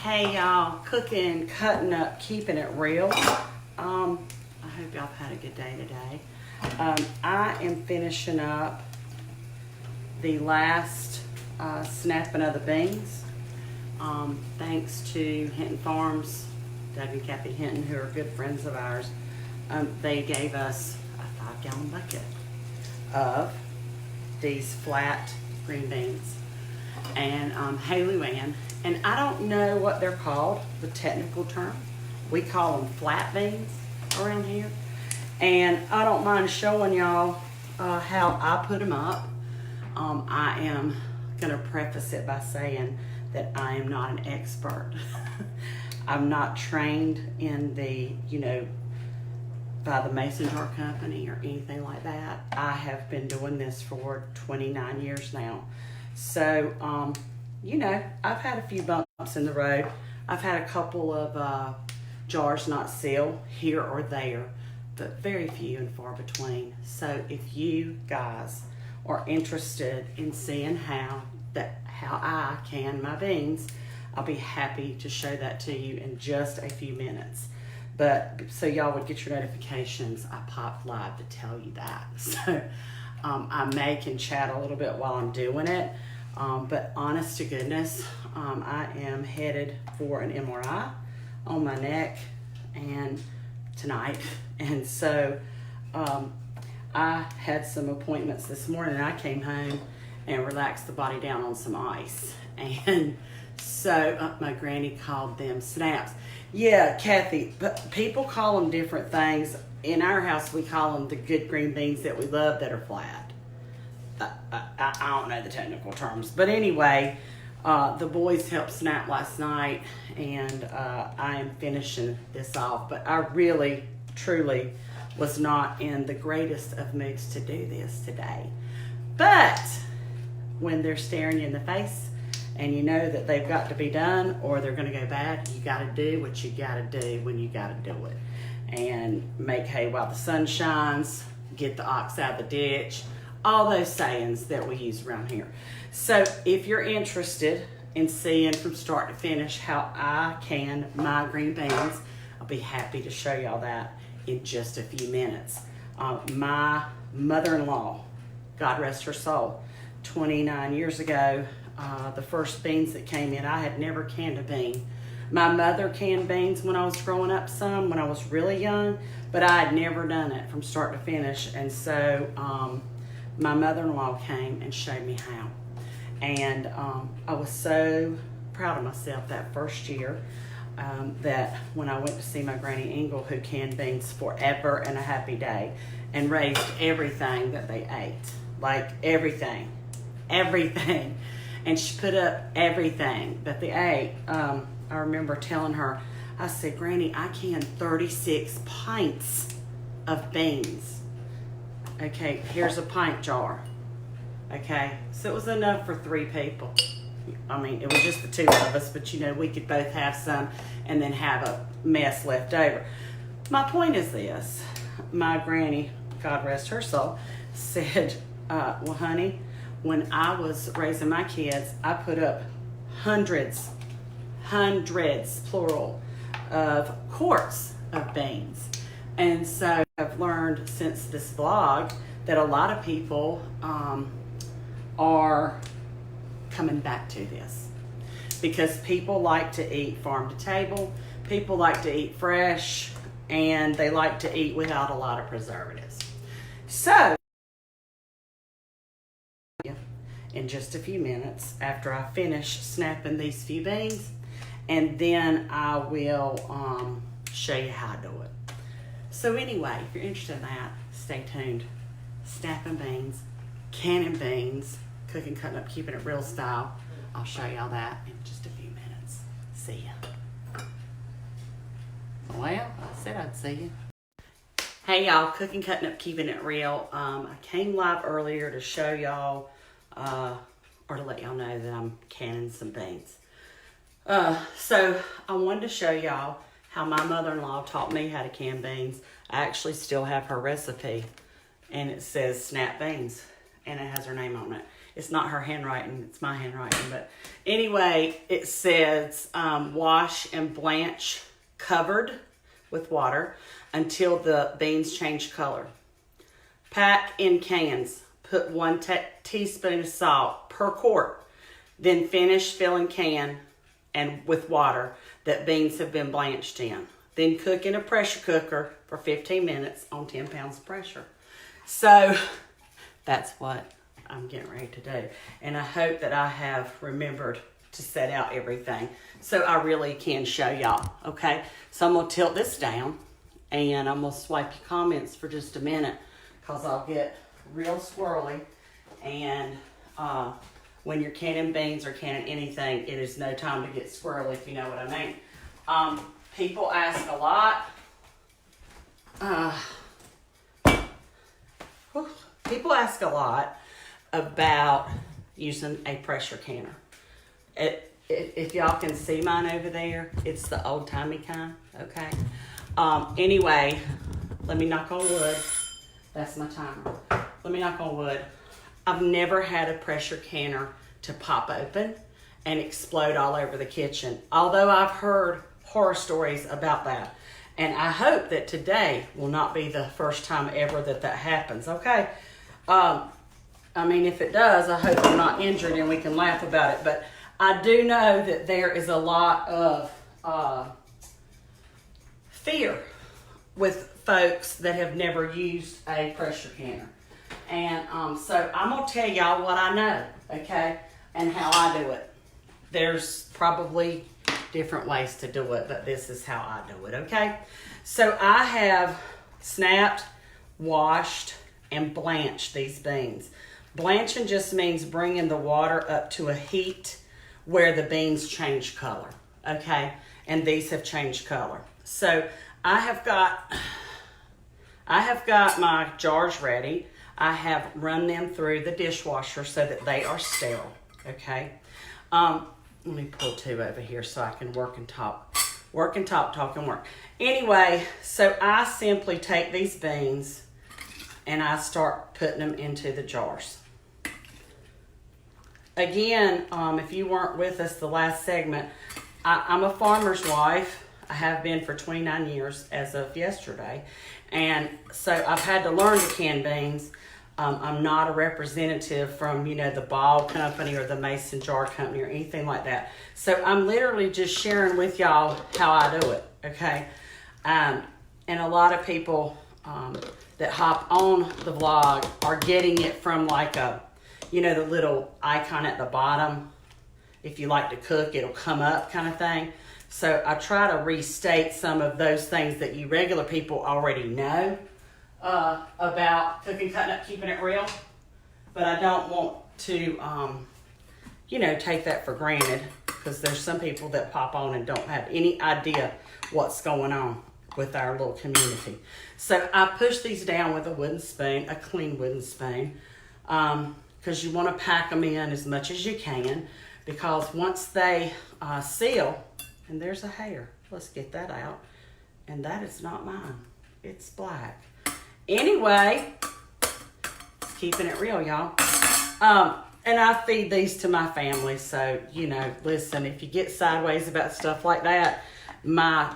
Hey y'all, cooking, cutting up, keeping it real. I hope y'all have had a good day today. I am finishing up the last snapping of the beans. Thanks to Hinton Farms, Doug and Kathy Hinton, who are good friends of ours. They gave us a 5-gallon bucket of these flat green beans. And hey Luann, and I don't know what they're called, the technical term. We call them flat beans around here. And I don't mind showing y'all how I put them up. I am gonna preface it by saying that I am not an expert. I'm not trained in the, by the Mason Jar Company or anything like that. I have been doing this for 29 years now. So, I've had a few bumps in the road. I've had a couple of jars not seal here or there, but very few and far between. So if you guys are interested in seeing how I can my beans, I'll be happy to show that to you in just a few minutes. But so y'all would get your notifications, I popped live to tell you that. So I may can chat a little bit while I'm doing it. But honest to goodness, I am headed for an MRI on my neck and tonight. And so I had some appointments this morning. I came home and relaxed the body down on some ice. And so my granny called them snaps. Yeah, Kathy, but people call them different things. In our house, we call them the good green beans that we love that are flat. I don't know the technical terms, but anyway, the boys helped snap last night, and I am finishing this off. But I really, truly was not in the greatest of moods to do this today. But when they're staring you in the face, and you know that they've got to be done, or they're going to go bad, you got to do what you got to do when you got to do it, and make hay while the sun shines, get the ox out of the ditch. All those sayings that we use around here. So if you're interested in seeing from start to finish how I can my green beans, I'll be happy to show y'all that in just a few minutes. My mother-in-law, God rest her soul, 29 years ago, the first beans that came in, I had never canned a bean. My mother canned beans when I was growing up some, when I was really young, but I had never done it from start to finish. And so, my mother-in-law came and showed me how. And I was so proud of myself that first year that when I went to see my Granny Ingle, who canned beans forever and a happy day and raised everything that they ate, like everything. And she put up everything that they ate. I remember telling her, I said, Granny, I canned 36 pints of beans. Okay, here's a pint jar. Okay, so it was enough for 3 people. I mean, it was just the 2 of us, but we could both have some and then have a mess left over. My point is this. My granny, God rest her soul, said, well, honey, when I was raising my kids, I put up hundreds, plural, of quarts of beans. And so I've learned since this vlog that a lot of people are coming back to this because people like to eat farm to table, people like to eat fresh, and they like to eat without a lot of preservatives. So, in just a few minutes after I finish snapping these few beans, and then I will show you how to do it. So anyway, if you're interested in that, stay tuned. Snapping beans, canning beans, cooking, cutting up, keeping it real style. I'll show y'all that in just a few minutes. See ya. Well, I said I'd see you. Hey y'all, cooking, cutting up, keeping it real. I came live earlier to show y'all, or to let y'all know that I'm canning some beans. So I wanted to show y'all how my mother-in-law taught me how to can beans. I actually still have her recipe, and it says snap beans, and it has her name on it. It's not her handwriting, it's my handwriting. But anyway, it says wash and blanch covered with water until the beans change color. Pack in cans. Put 1 teaspoon of salt per quart. Then finish filling can and with water that beans have been blanched in. Then cook in a pressure cooker for 15 minutes on 10 pounds of pressure. So that's what I'm getting ready to do. And I hope that I have remembered to set out everything so I really can show y'all, okay? So I'm going to tilt this down and I'm going to swipe your comments for just a minute because I'll get real squirrely. And when you're canning beans or canning anything, it is no time to get squirrely, if you know what I mean. People ask a lot. People ask a lot about using a pressure canner. If y'all can see mine over there, it's the old-timey kind, okay? Anyway, let me knock on wood. That's my timer. Let me knock on wood. I've never had a pressure canner to pop open and explode all over the kitchen, although I've heard horror stories about that. And I hope that today will not be the first time ever that happens, okay? I mean, if it does, I hope I'm not injured and we can laugh about it. But I do know that there is a lot of fear with folks that have never used a pressure canner. And so I'm going to tell y'all what I know, okay, and how I do it. There's probably different ways to do it, but this is how I do it, okay? So I have snapped, washed, and blanched these beans. Blanching just means bringing the water up to a heat where the beans change color, okay? And these have changed color. So I have got my jars ready. I have run them through the dishwasher so that they are sterile, okay? Let me pull 2 over here so I can work and talk. Work and talk, talk and work. Anyway, so I simply take these beans and I start putting them into the jars. Again, if you weren't with us the last segment, I'm a farmer's wife. I have been for 29 years as of yesterday. And so I've had to learn to can beans. I'm not a representative from, the Ball Company or the Mason Jar Company or anything like that. So I'm literally just sharing with y'all how I do it, okay? And a lot of people that hop on the vlog are getting it from like the little icon at the bottom. If you like to cook, it'll come up kind of thing. So I try to restate some of those things that you regular people already know about cooking, cutting up, keeping it real. But I don't want to, take that for granted because there's some people that pop on and don't have any idea what's going on with our little community. So I push these down with a wooden spoon, a clean wooden spoon, because you want to pack them in as much as you can because once they seal, and there's a hair. Let's get that out. And that is not mine. It's black. Anyway, it's keeping it real, y'all. And I feed these to my family. So, listen, if you get sideways about stuff like that, my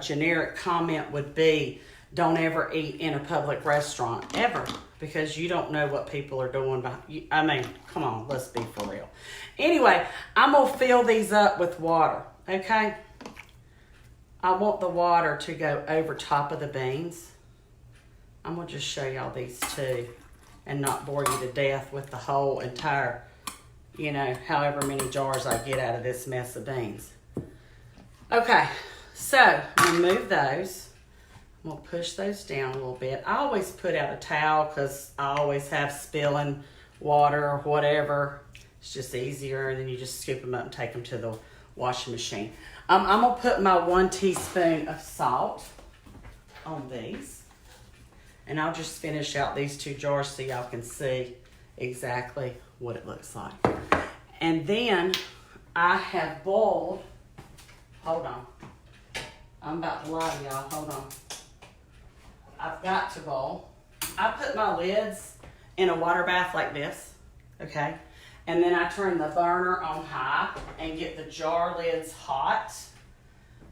generic comment would be, don't ever eat in a public restaurant, ever. Because you don't know what people are doing. Come on, let's be for real. Anyway, I'm going to fill these up with water. Okay, I want the water to go over top of the beans. I'm going to just show y'all these two and not bore you to death with the whole entire, however many jars I get out of this mess of beans. Okay, so remove those. I'm going to push those down a little bit. I always put out a towel because I always have spilling water or whatever. It's just easier, and then you just scoop them up and take them to the washing machine. I'm going to put my 1 teaspoon of salt on these. And I'll just finish out these 2 jars so y'all can see exactly what it looks like. And then I have boiled, hold on. I'm about to lie to y'all, hold on. I've got to boil. I put my lids in a water bath like this, okay? And then I turn the burner on high and get the jar lids hot.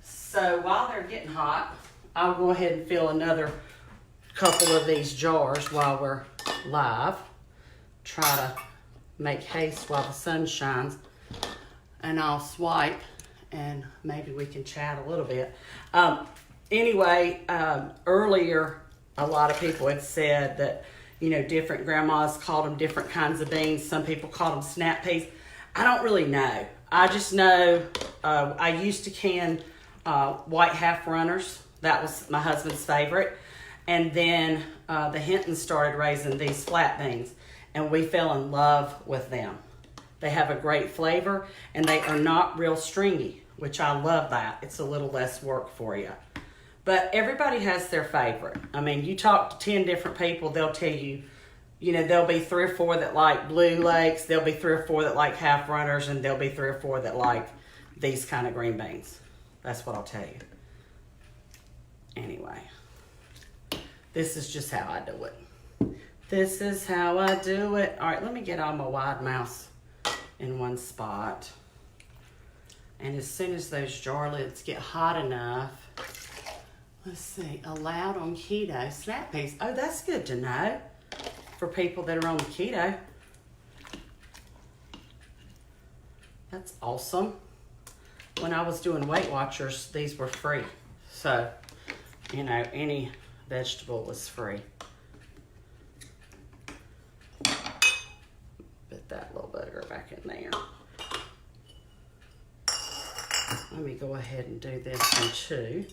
So while they're getting hot, I'll go ahead and fill another couple of these jars while we're live. Try to make haste while the sun shines. And I'll swipe and maybe we can chat a little bit. Earlier, a lot of people had said that, you know, different grandmas called them different kinds of beans. Some people called them snap peas. I don't really know. I just know I used to can white half runners. That was my husband's favorite. And then the Hintons started raising these flat beans, and we fell in love with them. They have a great flavor, and they are not real stringy, which I love that. It's a little less work for you. But everybody has their favorite. I mean, you talk to 10 different people, they'll tell you, you know, there'll be 3 or 4 that like Blue Lakes, there'll be 3 or 4 that like half runners, and there'll be 3 or 4 that like these kind of green beans. That's what I'll tell you. Anyway, this is just how I do it. This is how I do it. All right, let me get all my wide mouse in one spot. And as soon as those jar lids get hot enough, let's see, allowed on keto, snap peas. Oh, that's good to know for people that are on keto. That's awesome. When I was doing Weight Watchers, these were free. So, you know, any vegetable was free. Put that little butter back in there. Let me go ahead and do this one too.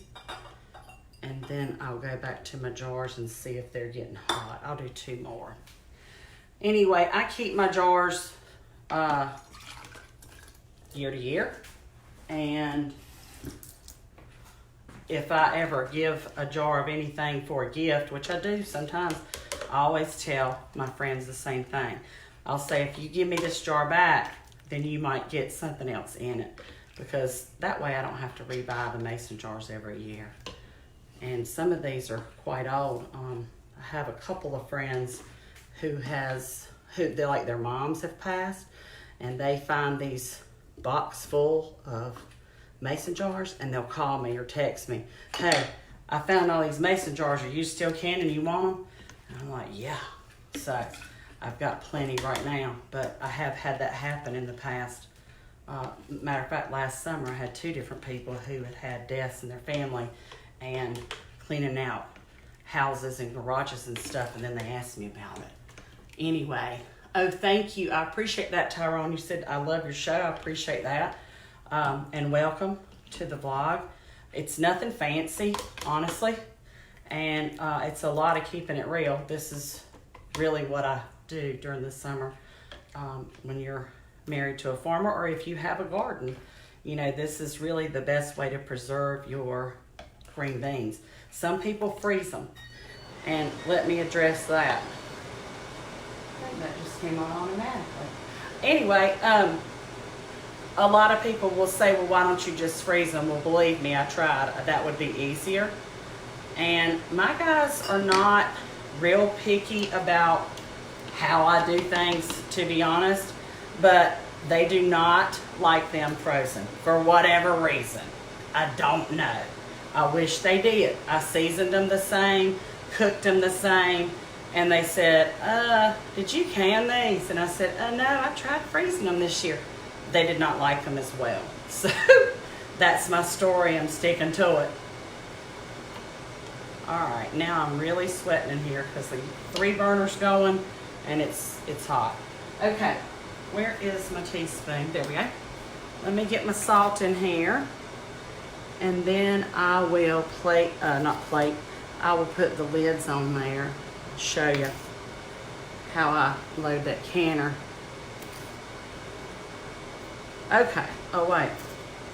And then I'll go back to my jars and see if they're getting hot. I'll do 2 more. Anyway, I keep my jars year to year. And if I ever give a jar of anything for a gift, which I do sometimes, I always tell my friends the same thing. I'll say, if you give me this jar back, then you might get something else in it. Because that way I don't have to rebuy the mason jars every year. And some of these are quite old. I have a couple of friends who they like their moms have passed, and they find these box full of mason jars, and they'll call me or text me, hey, I found all these mason jars. Are you still canning? You want them? And I'm like, yeah. So I've got plenty right now, but I have had that happen in the past. Matter of fact, last summer I had 2 different people who had deaths in their family and cleaning out houses and garages and stuff, and then they asked me about it. Anyway, oh, thank you. I appreciate that, Tyrone. You said, I love your show. I appreciate that. And welcome to the vlog. It's nothing fancy, honestly, and it's a lot of keeping it real. This is really what I do during the summer when you're married to a farmer, or if you have a garden. You know, this is really the best way to preserve your green beans. Some people freeze them, and let me address that. I think that just came on automatically. Anyway, a lot of people will say, well, why don't you just freeze them? Well, believe me, I tried. That would be easier. And my guys are not real picky about how I do things, to be honest, but they do not like them frozen for whatever reason. I don't know. I wish they did. I seasoned them the same, cooked them the same, and they said, did you can these? And I said, no, I tried freezing them this year. They did not like them as well. So that's my story. I'm sticking to it. All right, now I'm really sweating in here because the 3 burners going and it's hot. Okay, where is my teaspoon? There we go. Let me get my salt in here. And then I will I will put the lids on there. Show you how I load that canner. Okay, oh wait,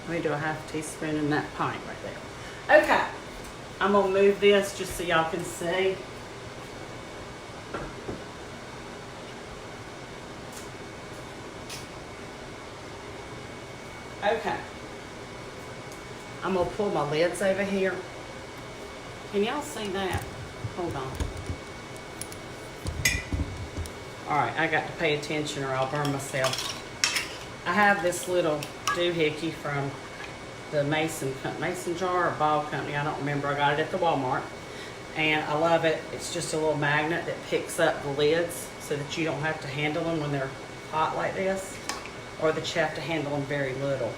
let me do a half teaspoon in that pint right there. Okay, I'm gonna move this just so y'all can see. Okay, I'm gonna pull my lids over here. Can y'all see that? Hold on. All right, I got to pay attention or I'll burn myself. I have this little doohickey from the Mason jar or ball company. I don't remember. I got it at the Walmart. And I love it. It's just a little magnet that picks up the lids so that you don't have to handle them when they're hot like this, or that you have to handle them very little.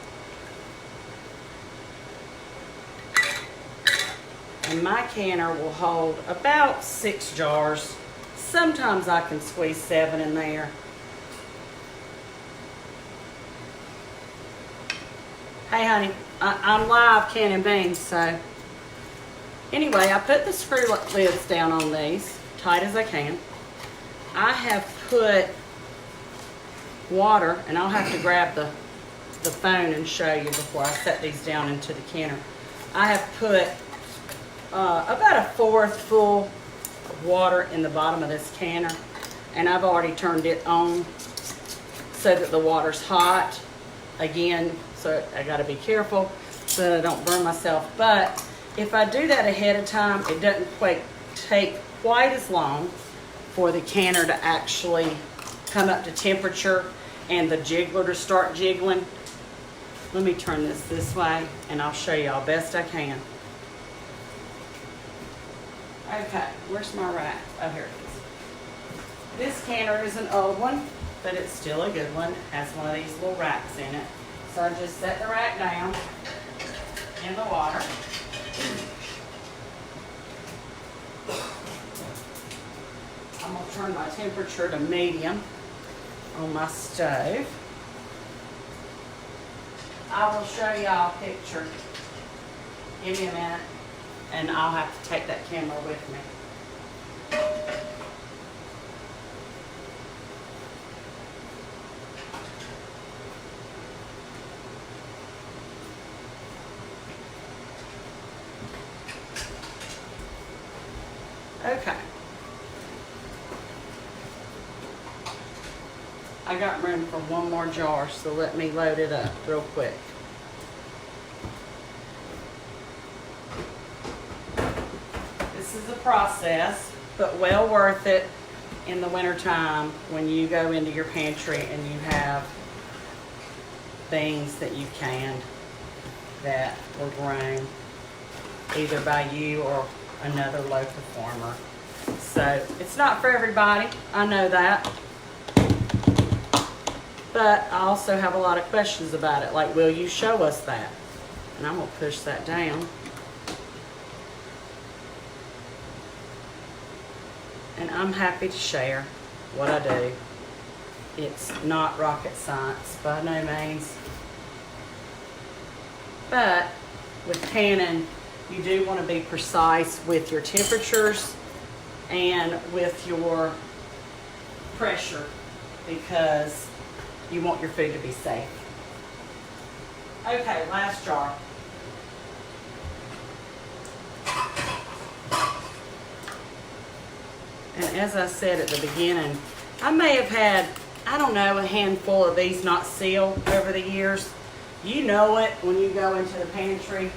And my canner will hold about 6 jars. Sometimes I can squeeze 7 in there. Hey honey, I'm live canning beans, so. Anyway, I put the screw lids down on these, tight as I can. I have put water, and I'll have to grab the phone and show you before I set these down into the canner. I have put about a 1/4 full of water in the bottom of this canner, and I've already turned it on so that the water's hot. Again, so I gotta be careful so that I don't burn myself. But if I do that ahead of time, it doesn't take quite as long for the canner to actually come up to temperature and the jiggler to start jiggling. Let me turn this way and I'll show y'all best I can. Okay, where's my rack? Oh, here it is. This canner is an old one, but it's still a good one. It has one of these little racks in it. So I just set the rack down in the water. I'm going to turn my temperature to medium on my stove. I will show y'all a picture. Give me a minute, and I'll have to take that camera with me. Okay. I got room for one more jar, so let me load it up real quick. This is a process, but well worth it in the wintertime when you go into your pantry and you have things that you canned that were grown either by you or another local farmer. So it's not for everybody, I know that. But I also have a lot of questions about it, like, will you show us that? And I'm gonna push that down. And I'm happy to share what I do. It's not rocket science by no means. But with canning, you do want to be precise with your temperatures and with your pressure, because you want your food to be safe. Okay, last jar. And as I said at the beginning, I may have had, I don't know, a handful of these not sealed over the years. You know it when you go into the pantry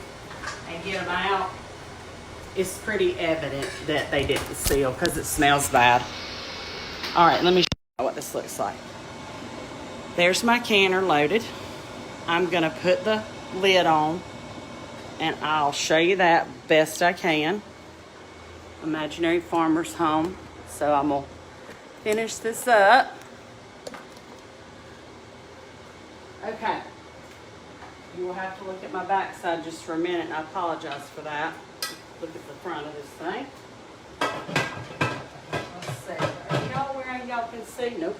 and get them out. It's pretty evident that they didn't seal because it smells bad. All right, let me show you what this looks like. There's my canner loaded. I'm gonna put the lid on and I'll show you that best I can. Imaginary Farmer's Home. So I'm gonna finish this up. Okay. You will have to look at my backside just for a minute, and I apologize for that. Look at the front of this thing. Let's see. Are y'all where y'all can see? Nope.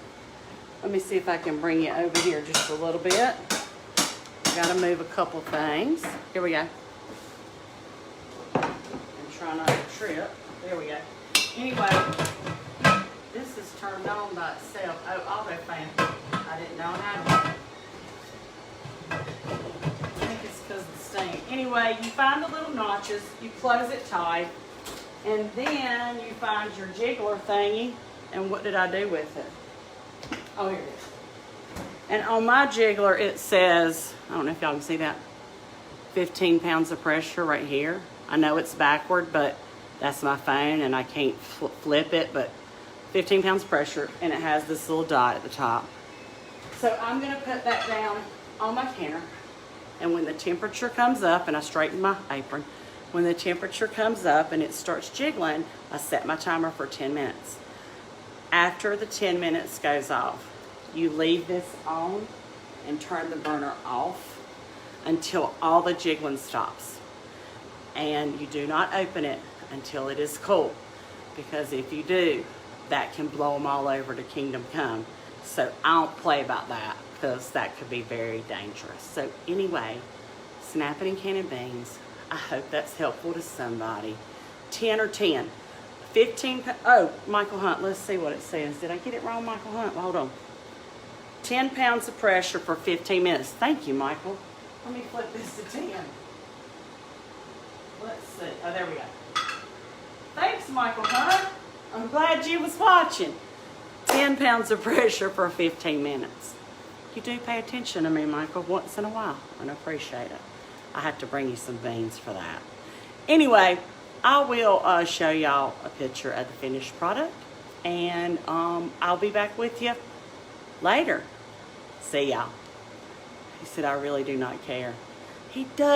Let me see if I can bring you over here just a little bit. Got to move a couple things. Here we go. And try not to trip. There we go. Anyway, this is turned on by itself. Oh, auto fan. I didn't know I had one. I think it's because of the stain. Anyway, you find the little notches, you close it tight, and then you find your jiggler thingy. And what did I do with it? Oh, here it is. And on my jiggler, it says, I don't know if y'all can see that, 15 pounds of pressure right here. I know it's backward, but that's my phone, and I can't flip it, but 15 pounds of pressure, and it has this little dot at the top. So I'm gonna put that down on my counter, and when the temperature comes up, and I straighten my apron, when the temperature comes up and it starts jiggling, I set my timer for 10 minutes. After the 10 minutes goes off, you leave this on and turn the burner off until all the jiggling stops. And you do not open it until it is cool, because if you do, that can blow them all over to Kingdom Come. So I don't play about that, because that could be very dangerous. So anyway, snapping and canning beans. I hope that's helpful to somebody. 10 or 10. 15, oh, Michael Hunt, let's see what it says. Did I get it wrong, Michael Hunt? Hold on. 10 pounds of pressure for 15 minutes. Thank you, Michael. Let me flip this to 10. Let's see. Oh, there we go. Thanks, Michael Hunt. I'm glad you was watching. 10 pounds of pressure for 15 minutes. You do pay attention to me, Michael, once in a while, and I appreciate it. I have to bring you some beans for that. Anyway, I will show y'all a picture of the finished product, and I'll be back with you later. See y'all. He said, I really do not care. He does.